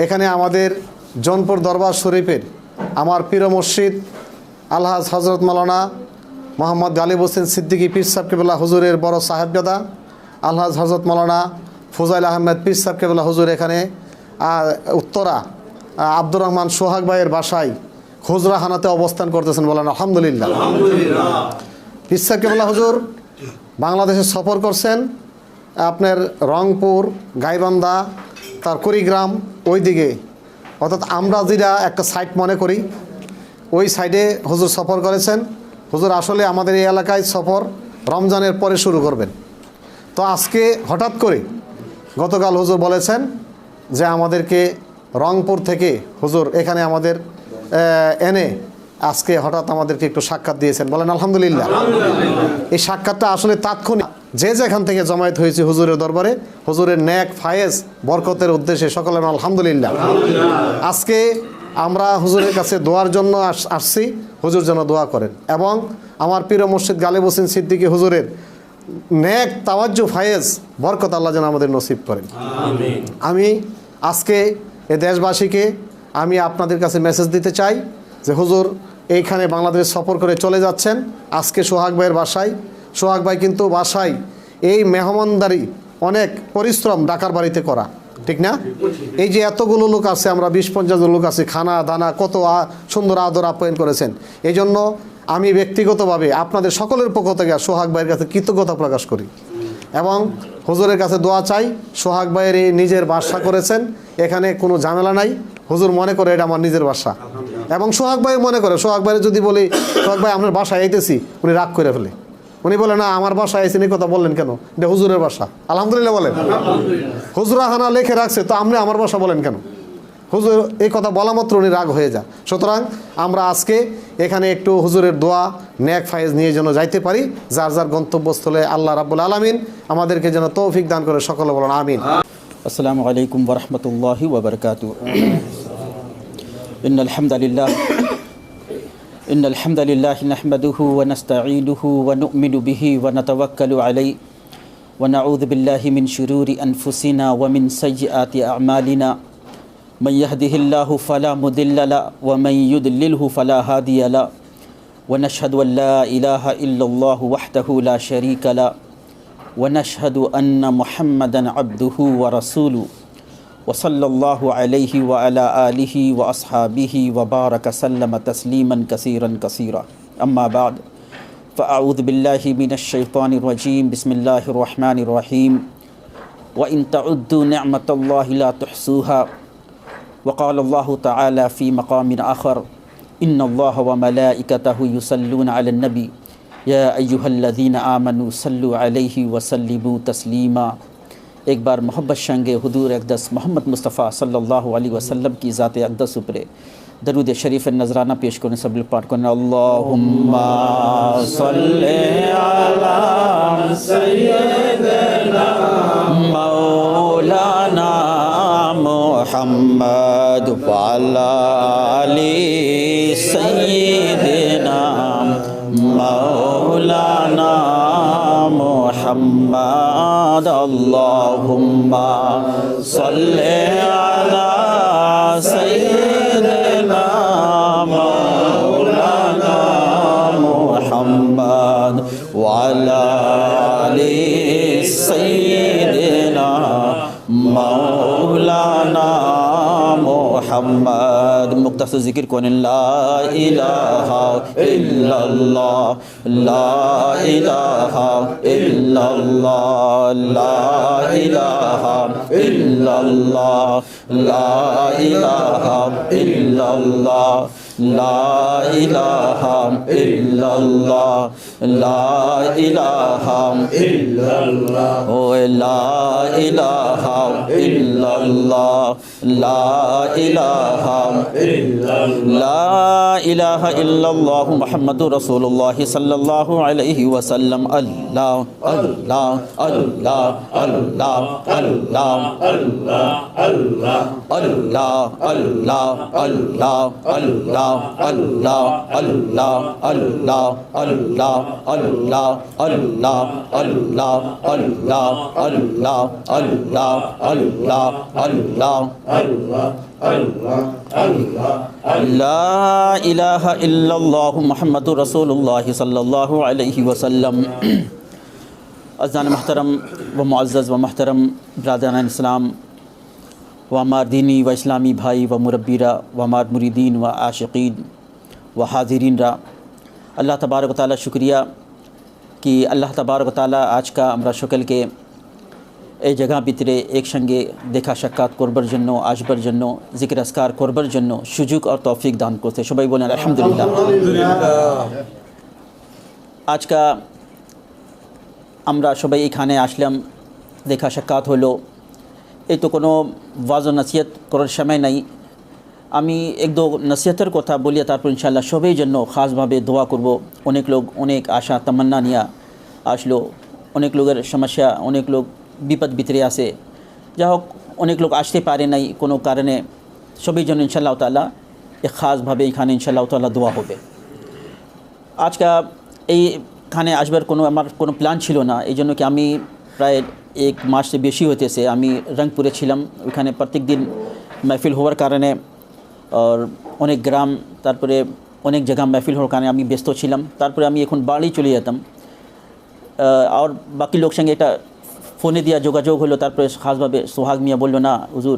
এখানে আমাদের জৌনপুর দরবার শরীফের আমার পীর মুর্শিদ আলহাজ হজরত মাওলানা মোহাম্মদ গালিব হোসেন সিদ্দিকী পীর সাহেব কেবলা হুজুরের বড় সাহেবজাদা আলহাজ হজরত মাওলানা ফুজাইল আহমেদ পীর সাহেব কেবলা হুজুর এখানে উত্তরা আব্দুর রহমান সোহাগ ভাইয়ের বাসায় খুজরাখানাতে অবস্থান করতেছেন, বলেন আলহামদুলিল্লাহ। পীর সাহেব কেবলা হুজুর বাংলাদেশে সফর করছেন, আপনার রংপুর, গাইবান্ধা, তার কুড়িগ্রাম ওই দিকে, অর্থাৎ আমরা যেটা একটা সাইট মনে করি ওই সাইডে হুজুর সফর করেছেন। হুজুর আসলে আমাদের এই এলাকায় সফর রমজানের পরে শুরু করবেন। তো আজকে হঠাৎ করে গতকাল হুজুর বলেছেন যে আমাদেরকে রংপুর থেকে হুজুর এখানে আমাদের এনে আজকে হঠাৎ আমাদেরকে একটু সাক্ষাৎ দিয়েছেন, বলেন আলহামদুলিল্লাহ। এই সাক্ষাৎটা আসলে তাৎক্ষণিক, যে যেখান থেকে জমায়েত হয়েছে হুজুরের দরবারে হুজুরের নেক ফায়েজ বরকতের উদ্দেশ্যে সকলের আলহামদুলিল্লাহ। আজকে আমরা হুজুরের কাছে দোয়ার জন্য আসছি, হুজুর যেন দোয়া করেন এবং আমার পীর মুর্শিদ গালিব হোসেন সিদ্দিকী হুজুরের নেক তাওয়াজ্জু ফায়েজ বরকত আল্লাহ যেন আমাদের নসিব করেন। আমি আজকে এ দেশবাসীকে আমি আপনাদের কাছে মেসেজ দিতে চাই যে হুজুর এইখানে বাংলাদেশ সফর করে চলে যাচ্ছেন আজকে সোহাগ ভাইয়ের বাসায়। সোহাগ ভাই কিন্তু বাসায় এই মেহমানদারি অনেক পরিশ্রম ঢাকার বাড়িতে করা, ঠিক না? এই যে এতগুলো লোক আছে, আমরা 20-50 লোক আছি, খানা দানা কত সুন্দর আদর আপ্যায়ন করেছেন। এই জন্য আমি ব্যক্তিগতভাবে আপনাদের সকলের পক্ষ থেকে সোহাগ ভাইয়ের কাছে কৃতজ্ঞতা প্রকাশ করি এবং হুজুরের কাছে দোয়া চাই। সোহাগ ভাইয়ের এই নিজের বাসা করেছেন, এখানে কোনো ঝামেলা নাই। হুজুর মনে করে এটা আমার নিজের বাসা এবং সোহাগ ভাই মনে করে, সোহাগ ভাইয়ের যদি বলি সোহাগ ভাই আপনার বাসায় আইতেছি, উনি রাগ করে ফেলে। উনি বলে না আমার বাসায় আইসেন, এই কথা বললেন কেন? এটা হুজুরের বাসা। আলহামদুলিল্লাহ বলেন। হুজুরাখানা লিখে রাখছে, তো আপনি আমার বাসা বলেন কেন? হুজুর এই কথা বলা মাত্র উনি রাগ হয়ে যায়। সুতরাং আমরা আজকে এখানে একটু হুজুরের দোয়া নেক ফায়েজ নিয়ে যেন যাইতে পারি যার যার গন্তব্যস্থলে। আল্লাহ রাব্বুল আলামিন আমাদেরকে যেন তৌফিক দান করে, সকলে বলেন আমিন। আসসালামু আলাইকুম ওয়া রাহমাতুল্লাহি ওয়া বারাকাতুহু। ইন্নাল হামদালিল্লাহি নাহমাদুহু ওয়া নাস্তাঈনুহু ওয়া নু'মিনু বিহি ওয়া নাতাওয়াক্কালু আলাইহি ওয়া নাউযু বিল্লাহি মিন শুরুরি আনফুসিনা ওয়া মিন সাইয়্যাতি আ'মালিনা। من يهده الله فلا مضل له ومن يضلله فلا هادي له ونشهد أن لا إله إلا الله وحده لا شريك له ونشهد أن محمدا عبده ورسوله وصلى الله عليه وعلى آله وأصحابه وبارك سلم تسليما كثيرا كثيرا. أما بعد فأعوذ بالله من الشيطان الرجيم. بسم الله الرحمن الرحيم. وإن تعدوا نعمة الله لا تحصوها. وقال الله تعالى في مقام آخر إن الله وملائكته يصلون على النبي يا أيها الذين آمنوا صلوا عليه وسلموا تسليما. एक बार मोहब्बत संगे हुजूर अक़दस मोहम्मद मुस्तफ़ा सल्लल्लाहु अलैहि वसल्लम की ज़ात अक़दस उपरे दरूद शरीफ नजराना पेश करने सब लोग पाठ करना। अल्लाहुम्मा सल्ले अला सय्यिदना मौलाना मुहम्मद व अला आलि सय्यिदना मौलाना मुहम्मद। अल्लाहुम्मा सल्ले अला सय्यिदना मौलाना मुहम्मद व अला आलि सय्यिदना मौलाना मुहम्मद। मुख्तसर जिक्र कौन ला इलाहा इल्लल्लाह ला इलाहा इल्लल्लाह ला इलाहा इल्लल्लाह ला इलाहा इल्लल्लाह ला इलाहा इल्लल्लाह ला इलाहा इल्लल्लाह ओ ला इलाहा इल्लल्लाह ला इलाहा इल्लल्लाह ला इलाहा इल्लल्लाह मुहम्मदुर रसूलुल्लाह सल्लल्लाहु अलैहि वसल्लम। अल्लाह अल्लाह अल्लाह अल्लाह अल्लाह अल्लाह अल्लाह अल्लाह अल्लाह अल्लाह अल्लाह Allah Allah Allah Allah Allah Allah Allah Allah Allah Allah Allah Allah Allah লা ইলাহা ইল্লাল্লাহ মুহাম্মাদুর রাসূলুল্লাহ সাল্লাল্লাহু আলাইহি ওয়াসাল্লাম। আজান মোহতরম व मुअज़्ज़ज़ व मोहतरम ब्रादरान इस्लाम व हमार दीनी व इस्लामी भाई व मुरब्बीरा व हमार मुरीदीन व आशिकीन व हाजिरीन रा अल्लाह तबारक व तआला शुक्रिया कि अल्लाह तबारक व तआला आज का আমরা সকলকে এই জায়গা ভিতরে একসঙ্গে দেখা সাক্ষাৎ করবার জন্য আসবার জন্য জিকির আজকার করবার জন্য সুযোগ আর তৌফিক দান করতে সবাই বলেন আলহামদুলিল্লাহ। আজকা আমরা সবাই এখানে আসলাম, দেখা সাক্ষাৎ হলো, এই তো কোনো ওয়াজ ও নসিহত করার সময় নাই। আমি এক দো নসিহতের কথা বলি, তারপর ইনশাআল্লাহ সবাই জন্য খাসভাবে দোয়া করব। অনেক লোক অনেক আশা তামান্না নিয়ে আসলো, অনেক লোকের সমস্যা, অনেক লোক বিপদ ভিতরে আছে, যা হোক অনেক লোক আসতে পারে নাই কোনো কারণে, সবাই জন্য ইনশাআল্লাহ তাআলা এক খাসভাবে এখানে ইনশাআল্লাহ তাআলা দোয়া হবে। আজকা এইখানে আসবার আমার কোনো প্ল্যান ছিল না, এই জন্য কি আমি প্রায় এক মাসে বেশি হতেছে আমি রংপুরে ছিলাম। ওইখানে প্রত্যেক দিন महफिल হওয়ার কারণে আর অনেক গ্রাম, তারপরে অনেক জায়গা महफिल হওয়ার কারণে আমি ব্যস্ত ছিলাম। তারপরে আমি এখন বাড়ি চলে যেতাম, আর বাকি লোক সঙ্গে এটা ফোনে দিয়া যোগাযোগ হলো। তারপরে খাসভাবে সোহাগ মিয়া বললো, না হুজুর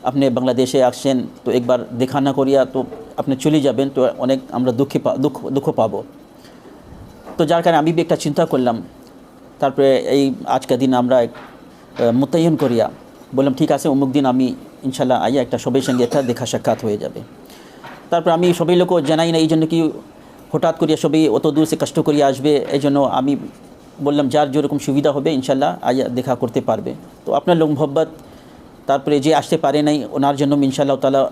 আপনি বাংলাদেশে আসছেন তো একবার দেখা না করিয়া তো আপনি চলে যাবেন, তো অনেক আমরা দুঃখ পাবো। তো যার কারণে আমি একটা চিন্তা করলাম। তারপরে এই আজকের দিন আমরা মোতায়েন করিয়া বললাম ঠিক আছে অমুক দিন আমি ইনশাল্লাহ আইয়া একটা সবাই সঙ্গে একটা দেখা সাক্ষাৎ হয়ে যাবে। তারপর আমি সবাই লোকও জানাই না, এই জন্য কি হঠাৎ করিয়া সবাই অত দূর সে কষ্ট করিয়া আসবে, এই জন্য আমি বললাম যার যেরকম সুবিধা হবে ইনশাল্লাহ আইয়া দেখা করতে পারবে। তো আপনার লোক মোহব্বত, তারপরে যে আসতে পারে নাই ওনার জন্য ইনশাআল্লাহ তাআলা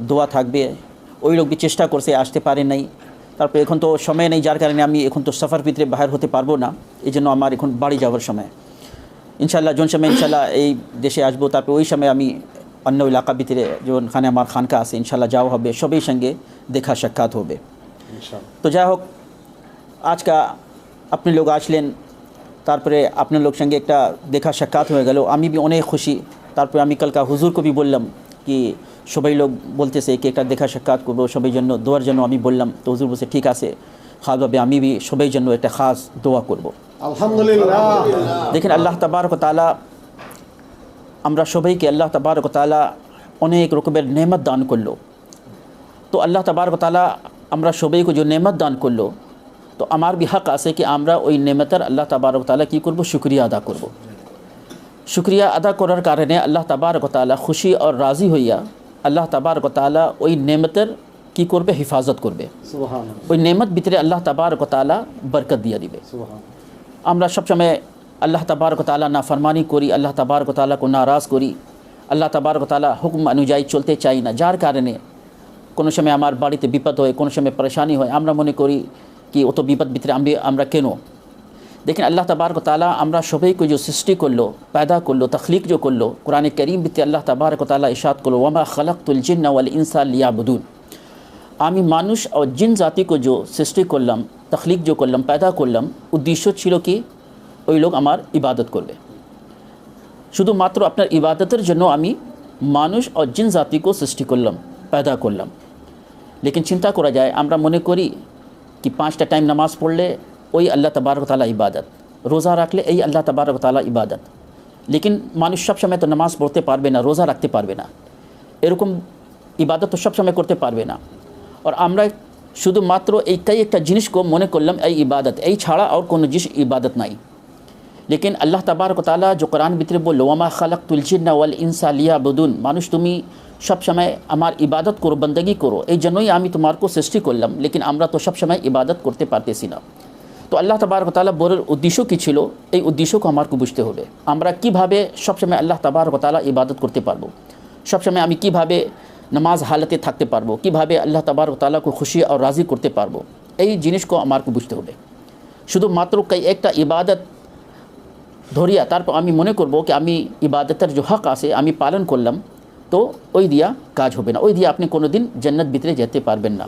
দোয়া থাকবে। ওই লোক চেষ্টা করছে আসতে পারে নাই, তারপরে এখন তো সময় নেই, যার কারণে আমি এখন তো সফর ভিতরে বাহির হতে পারবো না, এই জন্য আমার এখন বাড়ি যাওয়ার সময়। ইনশাআল্লাহ যোন সময় ইনশাআল্লাহ এই দেশে আসবো, তারপরে ওই সময় আমি অন্য এলাকা ভিতরে যেখানে আমার খানকা আছে ইনশাআল্লাহ যাওয়া হবে, সবাই সঙ্গে দেখা সাক্ষাৎ হবে। তো যাই হোক আজকা আপনি লোক আসলেন, তারপরে আপনার লোক সঙ্গে একটা দেখা সাক্ষাৎ হয়ে গেল, আমি भी অনেক খুশি। তারপরে আমি কালকা হুজুর को भी বললাম কি সবাই লোক বলতেছে কি একটা দেখা সাক্ষাৎ করবো সবাই জন্য দোয়ার জন্য, আমি বললাম তো হুজুর বলছে ঠিক আছে খাসভাবে আমি भी সবাই জন্য একটা খাস দোয়া করব। আলহামদুলিল্লাহ। দেখেন আল্লাহ তাবারক ওয়া তাআলা আমরা সবাইকে আল্লাহ তাবারক ওয়া তাআলা অনেক রকমের নেমত দান করলো। তো আল্লাহ তাবারক ওয়া তাআলা আমরা সবাইকে যে নেমত দান করলো, তো আমার भी হক আছে কি আমরা ওই নেমতের আল্লাহ তাবারক ওয়া তাআলা কি করব, শুকরিয়া আদা করব। শুকরিয়া আদা করার কারণে আল্লাহ তাবারক ওয়া তাআলা খুশি আর রাজি হইয়া আল্লাহ তাবারক ওয়া তাআলা ওই নেমতের কি করবে, হেফাজত করবে। সুবহানাল্লাহ। ওই নেমত ভিতরে আল্লাহ তাবারক ওয়া তাআলা বরকত দিয়ে দিবে। সুবহানাল্লাহ। আমরা সবসময় আল্লাহ তাবারক ওয়া তাআলা নাফরমানি করি, আল্লাহ তাবারক ওয়া তাআলা को নারাজ করি, আল্লাহ তাবারক ওয়া তাআলা হুকুম অনুযায়ী চলতে চাই না, যার কারণে কোনো সময় আমার বাড়িতে বিপদ হয়, কোনো সময় পরেশানি হয়, আমরা মনে করি कि वो तो विपद भितरे আমরা কেন। लेकिन अल्लाह तबारक व ताला আমরা সবাইকে जो सृष्टि করলো, पैदा করলো, तख्लीक जो করলো, कुरान करीम ভিতরে আল্লাহ तबारक व ताला इरशाद করলো ওয়ামা খালাকতুল জিন্না ওয়াল ইনসা লিয়াবুদুন, আমি মানুষ और जिन জাতি को जो সৃষ্টি করলাম, तख्लीक जो করলাম, पैदा করলাম, উদ্দেশ্য ছিল কি ওই লোক আমার ইবাদত করবে। শুধুমাত্র আপনার ইবাদতের জন্য আমি মানুষ और जिन জাতি को সৃষ্টি করলাম, पैदा করলাম। लेकिन চিন্তা করা যায় আমরা মনে করি कि 5টা টাইম নামাজ পড়লে ওই আল্লাহ তাবারক ওয়া তাআলা ইবাদত, রোজা রাখলে এই আল্লাহ তাবারক ওয়া তাআলা ইবাদত। लेकिन মানুষ সব সময় তো নামাজ পড়তে পারবে না, রোজা রাখতে পারবে না, এরকম ইবাদত তো সব সময় করতে পারবে না। আর আমরা শুধুমাত্র এইটাই একটা জিনিসকে মনে করলাম এই ইবাদত, এই ছাড়া আর কোনো জিনিস ইবাদত নাই। लेकिन আল্লাহ তাবারক ওয়া তাআলা जो কোরআন ভিতরে বলল ওয়ামা খালাকতুল জিন্না ওয়াল ইনসা লিয়াবুদুন, মানুষ তুমি সব সময় আমার ইবাদত করো, বন্দেগী করো, এই জন্যই আমি তোমাকে সৃষ্টি করলাম। लेकिन আমরা তো সব সময় ইবাদত করতে পারতেছি না। তো আল্লাহ তাবারক ওয়া তাআলা বলার উদ্দেশ্য কী ছিল, এই উদ্দেশ্যকে আমাকে বুঝতে হবে। আমরা কিভাবে সব সময় আল্লাহ তাবারক ওয়া তাআলা ইবাদত করতে পারবো, সব সময় আমি কিভাবে নামাজ হালতে থাকতে পারবো, কিভাবে আল্লাহ তাবারক ওয়া তাআলাকে খুশি আর রাজি করতে পারবো, এই জিনিসকে আমাকে বুঝতে হবে। শুধুমাত্র একটা ইবাদত ধরিয়া তারপর আমি মনে করব কি আমি ইবাদতের যে হক আছে আমি পালন করলাম, তো ওই দিয়া কাজ হবে না, ওই দিয়া আপনি কোনো দিন জান্নাত ভিতরে যেতে পারবেন না।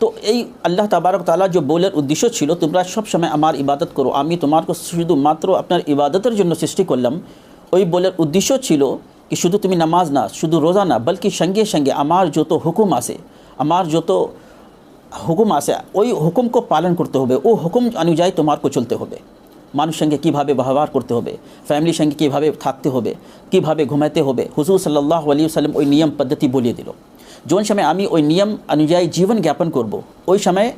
তো এই আল্লাহ তাবারক তাআলা যে বলার উদ্দেশ্য ছিল তোমরা সব সময় আমার ইবাদত করো, আমি তোমাকে শুধুমাত্র আপনার ইবাদতের জন্য সৃষ্টি করলাম, ওই বলার উদ্দেশ্য ছিল কি শুধু তুমি নামাজ না, শুধু রোজা না, বলকি সঙ্গে সঙ্গে আমার যত হুকুম আছে, আমার যত হুকুম আছে ওই হুকুমকে পালন করতে হবে, ও হুকুম অনুযায়ী তোমাকে চলতে হবে। মানুষ সঙ্গে কীভাবে ব্যবহার করতে হবে, ফ্যামিলির সঙ্গে কীভাবে থাকতে হবে, কীভাবে ঘুমাতে হবে, হুজুর সাল্লাল্লাহু আলাইহি ওয়াসাল্লাম ওই নিয়ম পদ্ধতি বলিয়ে দিল। যখন সময় আমি ওই নিয়ম অনুযায়ী জীবন জ্ঞাপন করব, ওই সময়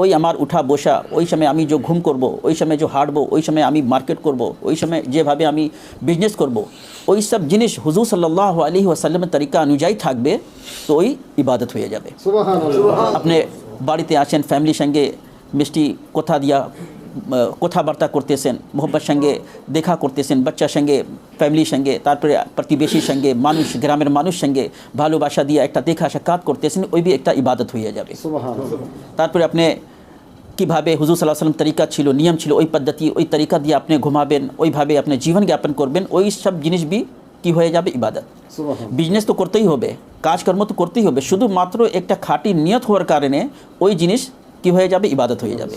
ওই আমার উঠা বসা, ওই সময় আমি যে ঘুম করব, ওই সময় যে হাঁটবো, ওই সময় আমি মার্কেট করব, ওই সময় যেভাবে আমি বিজনেস করব, ওই সব জিনিস হুজুর সাল্লাল্লাহু আলাইহি ওয়াসাল্লামের তরিকা অনুযায়ী থাকবে, তো ওই ইবাদত হয়ে যাবে। আপনি বাড়িতে আসেন, ফ্যামিলির সঙ্গে মিষ্টি কথা দিয়া কথাবার্তা করতেছেন, মোহব্বত সঙ্গে দেখা করতেছেন, বাচ্চার সঙ্গে, ফ্যামিলির সঙ্গে, তারপরে প্রতিবেশীর সঙ্গে, মানুষ, গ্রামের মানুষ সঙ্গে ভালোবাসা দিয়ে একটা দেখা সাক্ষাৎ করতেছেন, ওই বি একটা ইবাদত হয়ে যাবে। তারপরে আপনি কীভাবে হুজুর সাল্লাল্লাহু আলাইহি ওয়াসাল্লাম তরিকা ছিল, নিয়ম ছিল, ওই পদ্ধতি, ওই তরিকা দিয়ে আপনি ঘুমাবেন, ওইভাবে আপনি জীবন জ্ঞাপন করবেন, ওই সব জিনিস বি কি হয়ে যাবে ইবাদত। বিজনেস তো করতেই হবে, কাজকর্ম তো করতেই হবে, শুধুমাত্র একটা খাঁটি নিয়ত হওয়ার কারণে ওই জিনিস কি হয়ে যাবে, ইবাদত হয়ে যাবে।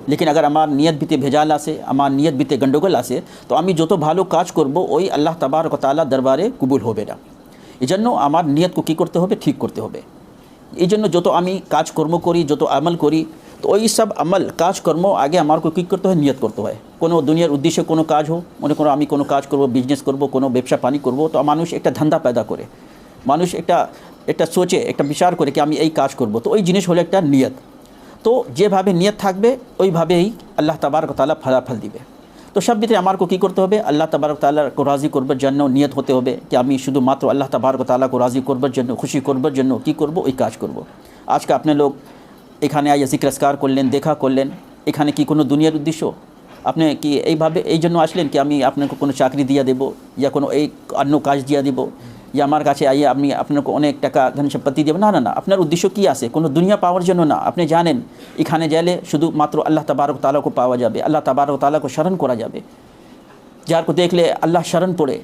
লেকিন अगर আমার নিয়ত ভিতরে ভেজাল আছে, আমার নিয়ত ভিতরে গন্ডগোল আছে, তো আমি যত ভালো কাজ করব ওই আল্লাহ তাবারক ওয়া তাআলা দরবারে কবুল হবে না। এই জন্য আমার নিয়তকে কী করতে হবে, ঠিক করতে হবে। এই জন্য যত আমি কাজকর্ম করি, যত আমল করি, তো ওই সব আমল কাজকর্ম আগে আমাকে কী করতে হয়, নিয়ত করতে হয়। কোনো দুনিয়ার উদ্দেশ্যে কোনো কাজ হোক, মনে করো আমি কোনো কাজ করব, বিজনেস করব, কোনো ব্যবসা পানি করব, তো মানুষ একটা ধান্দা पैदा করে, মানুষ একটা সোচে, একটা বিচার করে কি আমি এই কাজ করব, তো ওই জিনিস হলো একটা নিয়ত। তো যেভাবে নিয়ত থাকবে ওইভাবেই আল্লাহ তাবারক তাআলা ফলাফল দিবে। তো সব ভিতরে আমাকে কী করতে হবে, আল্লাহ তাবারক তাআলাকে রাজি করবার জন্য নিয়ত হতে হবে কি আমি শুধুমাত্র আল্লাহ তাবারক তাআলাকে রাজি করবার জন্য, খুশি করবার জন্য কী করব, ওই কাজ করব। আজকে আপনি লোক এখানে আইয়া জিক্র আজকার করলেন, দেখা করলেন, এখানে কি কোনো দুনিয়ার উদ্দেশ্য? আপনি কি এইভাবে এই জন্য আসলেন কি আমি আপনাকে কোনো চাকরি দিয়ে দেবো, ইয়া কোনো এই অন্য কাজ দিয়ে দেবো, ইয়া আমার কাছে আইয়া আমি আপনাকে অনেক টাকা ধন সম্পত্তি দেবো? না না না, আপনার উদ্দেশ্য কী আছে? কোনো দুনিয়া পাওয়ার জন্য না। আপনি জানেন এখানে গেলে শুধুমাত্র আল্লাহ তাবারক তাআলাকে পাওয়া যাবে, আল্লাহ তাবারক তাআলাকে স্মরণ করা যাবে। যার को দেখলে আল্লাহ স্মরণ পড়ে,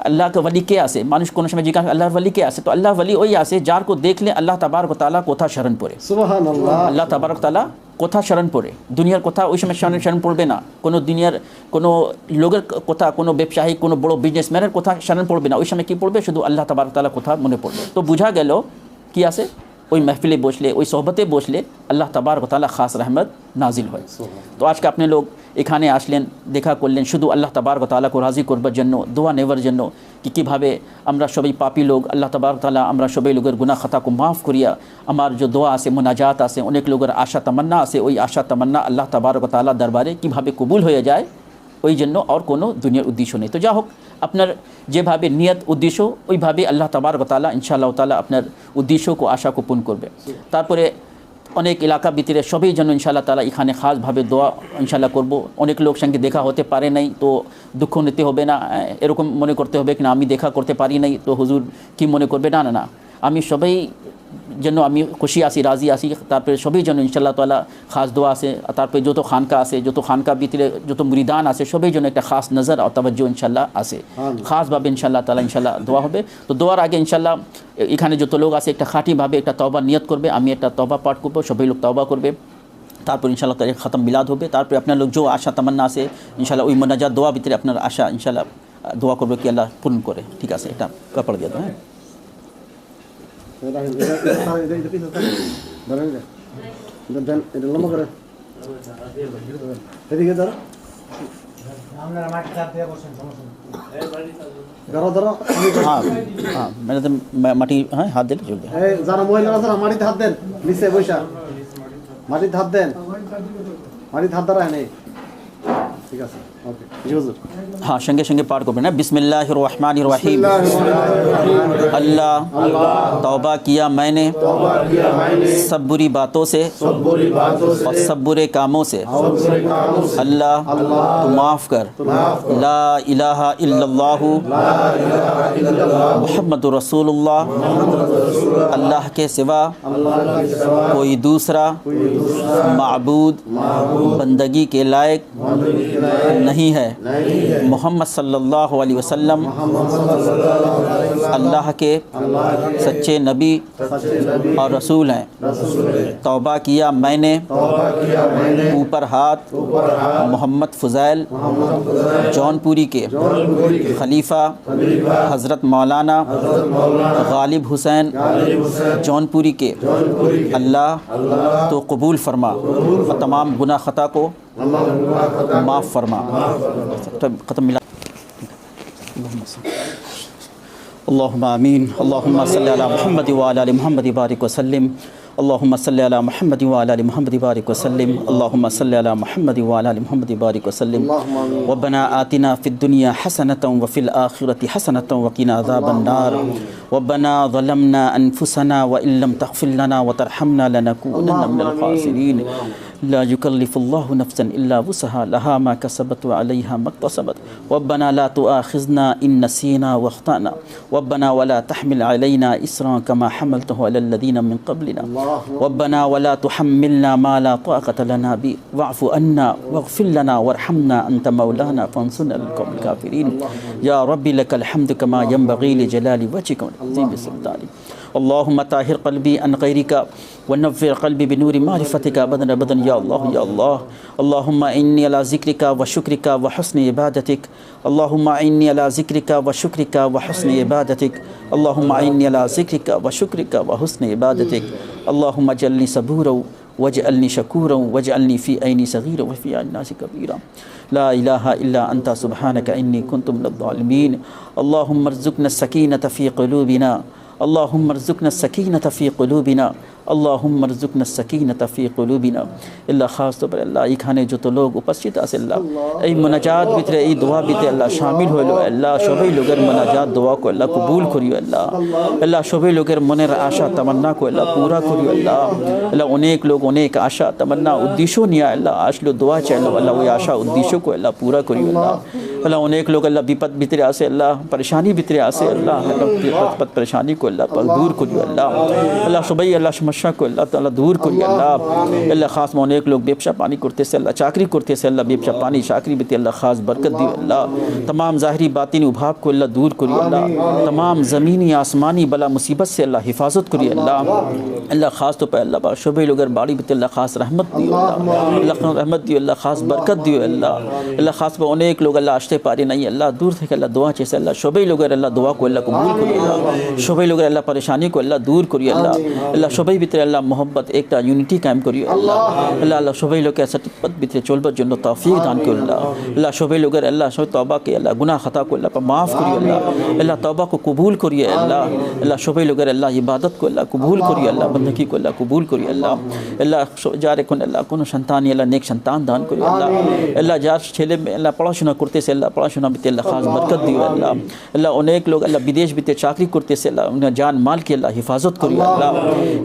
আল্লাহ के वली কে আছে? মানুষ কোনো সময় জিজ্ঞাসা আল্লাহর वली কে আছে? তো আল্লাহ वली ওই আছে যার को দেখলে আল্লাহ তাবারক তাআলা কোথা স্মরণ পড়ে। সুবহানাল্লাহ, আল্লাহ তাবারক তাআলা কোথা স্মরণ পড়ে, দুনিয়ার কথা ওই সময় স্মরণ পড়বে না, কোনো দুনিয়ার কোনো লোকের কথা, কোনো ব্যবসায়ী, কোনো বড় বিজনেসম্যানের কথা স্মরণ পড়বে না, ওই সময় কী পড়বে, শুধু আল্লাহ তাবারক তাআলা কোথা মনে পড়বে। তো বোঝা গেল কি আছে, ওই महफिले বসলে, ওই সোহবতে বসলে আল্লাহ তাবারক তাআলা খাস রহমত নাজিল হয়। তো আজকে আপনি লোক এখানে আসলেন, দেখা করলেন শুধু আল্লাহ তাবারক তাআলাকে রাজি করবার জন্য, দোয়া নেওয়ার জন্য কি কীভাবে আমরা সবাই পাপী লোক, আল্লাহ তাবারক তাআলা আমরা সবাই লোকের গুনাহ খাতাকে মাফ করিয়া আমার যে দোয়া আছে, মোনাজাত আছে, অনেক লোকের আশা তামান্না আছে, ওই আশা তামান্না আল্লাহ তাবারক তাআলা দরবারে কীভাবে কবুল হয়ে যায়, ওই জন্য আর কোনো দুনিয়ার উদ্দেশ্য নেই। তো যা হোক, আপনার যেভাবে নিয়ত উদ্দেশ্য ওইভাবে আল্লাহ তাবারক তাআলা ইনশাআল্লাহ তাআলা আপনার উদ্দেশ্যকে আশাকে পূর্ণ করবে। তারপরে অনেক এলাকা ভিতরে সবাই যেন ইনশাআল্লাহ তাআলা এখানে খাসভাবে দোয়া ইনশাআল্লাহ করব। অনেক লোক সঙ্গে দেখা হতে পারে নাই, তো দুঃখ নিতে হবে না, এরকম মনে করতে হবে কি না আমি দেখা করতে পারি নাই তো হুজুর কি মনে করবে, না না না, আমি সবাই যেন আমি খুশি আসি, রাজি আসি, তারপরে সবাই যেন ইনশাআল্লাহ তাআলা খাস দোয়া আছে, তারপরে যত খানকা আছে, যত খানকা ভিতরে যত মুরিদান আছে সবাই যেন একটা খাস নজর আর তাওয়াজ্জু ইনশাআল্লাহ আছে, খাসভাবে ইনশাআল্লাহ তাআলা ইনশাআল্লাহ দোয়া হবে। তো দোয়ার আগে ইনশাআল্লাহ এখানে যত লোক আছে একটা খাঁটিভাবে একটা তওবা নিয়ত করবে, আমি একটা তওবা পাঠ করবো, সবাই লোক তওবা করবে, তারপর ইনশাআল্লাহ তাআলা খতম মিলাদ হবে। তারপরে আপনার লোক যে আশা তামান্না আছে ইনশাআল্লাহ ওই মোনাজাত দোয়া ভিতরে আপনার আশা ইনশাআল্লাহ দোয়া করবে কি আল্লাহ পূরণ করে। ঠিক আছে, এটা কাপড় দিয়ে দাও। হ্যাঁ, हाँ मैंने तो माटी हाँ हाथ दे चल যারা মহিলা আছে মাটিতে হাত দেন, নিচে বৈশা মাটিতে হাত দেন, মাটিতে হাত ধরা নেই। ঠিক আছে, ওকে জি হুজুর। हाँ संगे संगे पाठ को ना बिस्मिल्लाहिर रहमानिर रहीम। अल्लाह तौबा किया मैंने सब बुरी बातों से और सब बुरे कामों से, अल्लाह तू माफ़ कर। ला इलाहा इल्लल्लाहु मुहम्मदुर रसूलुल्लाह, अल्लाह के सिवा कोई दूसरा माबूद बंदगी के लायक नहीं है। मोहम्मद सल्लल्लाहु अलैहि वसल्लम अल्लाह के के सच्चे नबी और रसूल हैं। तौबा किया मैंने ऊपर हाथ मोहम्मद फ़ुज़ैल जौनपुरी के खलीफा हज़रत मौलाना गालिब हुसैन जौनपुरी के। अल्लाह तो कबूल फरमा और तमाम गुनाह ख़ता को माफ़ फरमा। ख़त्म मिला। अल्लाहुम्मा आमीन। अल्लाहुम्मा सल्लि अला मुहम्मद व अला आलि मुहम्मद बारिक व सल्लिम। अल्लाहुम्मा सल्लि अला मुहम्मद व अला आलि मुहम्मद बारिक व सल्लिम। अल्लाहुम्मा सल्लि अला मुहम्मद व अला आलि मुहम्मद बारिक व सल्लिम। रब्बना आतिना फिद दुनिया हसनतन व फिल आखिरति हसनतन व क़िना अज़ाबन नार। रब्बना ज़लमना अनफुसना व इन लम तग़फिर लना व तरहमना लनकूनन्ना मिनल ख़ासिरीन। ला युकल्लिफुल्लाहु नफ्सन इल्ला वुसहा लहा मा कसबत व अलैहा मक्तसबत। रब्बना ला तुआखिज़ना इन नसीना व अख़्ताना। रब्बना वला तहमिल अलैना इसरा कमा हमलतहु अलल लज़ीना मिन क़ब्लिना। रब्बना वला तुहम्मिलना मा ला ताक़त लना बि वअफ़ु अन्ना वग़फ़िर लना वरहमना अंत मौलाना फ़ंसुरना अलल क़ौमिल काफ़िरीन। या रब्बी लकल हम्दु कमा यंबग़ी लिजलालि वजहिका व अज़ीमि सुल्तानिक। अल्लाहुम्मा ताहिर क़ल्बी अन ग़ैरिका व नव्विर क़ल्बी बिनूरि मारिफ़तिका अबदन अबदन या अल्लाह या अल्लाह। अल्लाहुम्मा इन्नी अला ज़िक्रिका व शुक्रिका व हुस्नि इबादतिक। अल्लाहुम्मा इन्नी अला ज़िक्रिका व शुक्रिका व हुस्नि इबादतिक। अल्लाहुम्मा इन्नी अला ज़िक्रिका व शुक्रिका व हुस्नि इबादतिक। अल्लाहुम्मा जल्नी सबूरौ वजअलनी शकूरौ वजअलनी फ़ी ऐनी सग़ीरा व फ़ी ऐनी नासी कबीरा। ला इलाहा इल्ला अंता सुब्हानका इन्नी कुन्तु मिनज़ ज़ालिमीन। अल्लाहुम्मा अर्ज़ुक़ना सकीनता फ़ी क़ुलूबिना। अल्लाहुम्मा अर्ज़ुक़ना सकीनता फ़ी क़ुलूबिना। अल्लाहुम्मा अर्ज़ुक़ना सकीनता फ़ी क़ुलूबिना। अल्लाह ख़ास तौर पर अल्लाह एखाने जो लोग उपस्थित আছে আল্লাহ এই মুনাজাত ভিতরে এই দোয়া ভিতরে আল্লাহ শামিল হলো আল্লাহ সবাই লোকের মুনাজাত দোয়া को আল্লাহ কবুল করিও আল্লাহ। আল্লাহ সবাই লোকের মনের আশা তামান্না को আল্লাহ पूरा করিও আল্লাহ। আল্লাহ অনেক লোক অনেক আশা তামান্না উদ্দেশ্য নিয়ে আল্লাহ আসলো দোয়া চাইলো আল্লাহ ওই আশা উদ্দেশ্য को আল্লাহ पूरा করিও আল্লাহ। আল্লাহ অনেক লোক আল্লাহ বিপদ ভিতরে আছে আল্লাহ পরেশানি ভিতরে আছে আল্লাহ বিপদ পরেশানি को আল্লাহ दूर করিও আল্লাহ। আল্লাহ সবাই আল্লাহ সমস্যা को আল্লাহ তাআলা दूर করিও আল্লাহ। আল্লাহ খাস অনেক লোক ব্যবসা পানি করতেছে আল্লাহ চাকরি করতেছে আল্লাহ ব্যবসা পানি চাকরি ভিতরে আল্লাহ খাস बरकत दियो अल्लाह। तमाम ज़ाहिरी बातिनी उभाव को अल्लाह दूर करिए अल्लाह। तमाम ज़मीनी आसमानी बला मुसीबत से अल्लाह हिफाजत करिए अल्लाह। अल्लाह ख़ास तौर पर अल्लाह शोबे लोग बाड़ी भी अल्लाह ख़ास रहमत दियो अल्लाह। अल्लाह रहमत दियो अल्लाह ख़ास बरकत दियो अल्लाह। अल्लाह ख़ास पर अनेक लोग अल्लाह आश्ते पारे नहीं अल्लाह दूर थे अल्लाह दुआ चेसे अल्लाह शोबे लोग अल्लाह दुआ को अल्लाह कबूल करिए अल्लाह। शोबे लोग अल्लाह परेशानी को अल्लाह दूर करिए अल्लाह। अल्लाह शोबे भीतर अल्लाह मोहब्बत एकता यूनिटी कायम करिए अल्लाह। अल्लाह अल्लाह शोबे लोग सटीक भीतर चलबर जन्नो तौफीक दान करिए अल्लाह। अल्लाह शोबे लोग अल्लाह शो तौबा के अल्लाह गुनाह खता को अल्लाह पर माफ़ करिए अल्लाह। अल्लाह तौबा को कबूल करिए अल्लाह। अल्लाह शोबे लोग अल्लाह इबादत को अल्लाह कबूल करिए अल्लाह बंदगी को अल्लाह कबूल करिए अल्लाह। अल्लाह जारे को अल्लाह कोनो संतान अल्लाह नेक संतान दान करिए अल्लाह। अल्लाह जार छेले में अल्लाह पढ़ाशोना करते से अल्लाह पढ़ाशोना भी अल्लाह खास बरकत दियो अल्लाह। अल्लाह अनेक लोग अल्लाह विदेश भी चाकरी करते से अल्लाह उन्हें जान माल की अल्लाह हिफाजत करिए अल्लाह।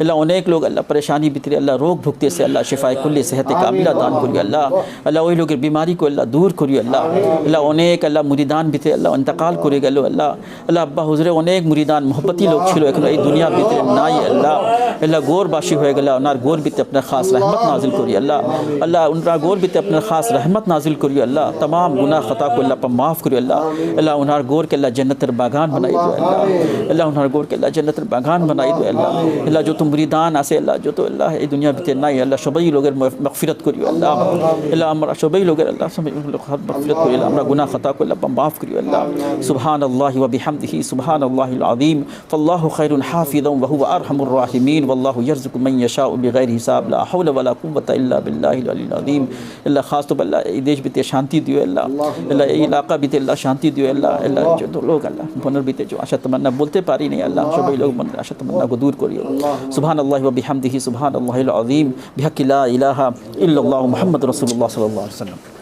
अल्लाह अनेक लोग अल्लाह परेशानी भी अल्लाह रोग भुगते से अल्लाह शिफाए कुल्ली सेहत कामिला दान करिए अल्लाह। अल्लाह वही लोग बीमारी को अल्लाह दूर करिए अल्लाह। अल्लाह अनेक अल्लाह मुरीदान भी अल्लाह इंतकाल करे गल अल्लाह। अल्लाह अब्बा हुजरे अनेक मुरीदान मोहब्बती लोग छिलो এখন এই দুনিয়া ভিতরে নাই আল্লাহ। আল্লাহ গোরবাসী হয়ে গেল ওনার গোর ভিতরে আপনার খাস रहमत नाजिल करिए अल्लाह। अल्लाह उनका गोर भी अपना खास रहमत नाजिल करिए अल्लाह। तमाम गुनाह खता को अल्लाह पर माफ़ करिए अल्लाह। अल्लाह उनहार गोर के अल्लाह जन्नतर बागान बनाई दो अल्लाह। अल्लाह उनहार गोर के अल्लाह जन्नतर बागान बनाई दो अल्लाह। अल्लाह जो तुम मुरीदान आसे अल्लाह जो तो अल्लाह ये दुनिया भीतर नहीं अल्लाह सभी लोगेर मगफिरत करिए अल्लाह। अल्लाह हमरा सभी लोगेर अल्लाह सभी मगफिरत करिए अल्लाह। हमरा गुनाह खता को अल्लाह पर माफ़ करिए अल्लाह। सुब्हानल्लाहि व बिहम्दिही सुब्हानल्लाहिल अज़ीम फल्लाहु खैरुन हाफिज़न व हुवा अरहमुर राहिमीन वल्लाहु यर्ज़ुक़ु मन यशाउ बिगैरि हिसाब ला हौला वला कुव्वता इल्ला बिल्लाहिल अलिय्यिल अज़ीम। अल्लाह खास तौर पर अल्लाह ये देश भी शांति दियो अल्लाह। अल्लाह ये इलाका भी अल्लाह शांति दियो अल्लाह। अल्लाह जो लोग अल्लाह मनर भी जो आशा तमन्ना बोलते पारी नहीं अल्लाह सभी लोग मन आशा तमन्ना को दूर करियो। सुब्हानल्लाहि व बिहम्दिही सुब्हानल्लाहिल अज़ीम बिहक़्क़ि ला इलाहा इल्लल्लाहु मुहम्मद रसूलुल्लाह सल्लल्लाहु अलैहि वसल्लम।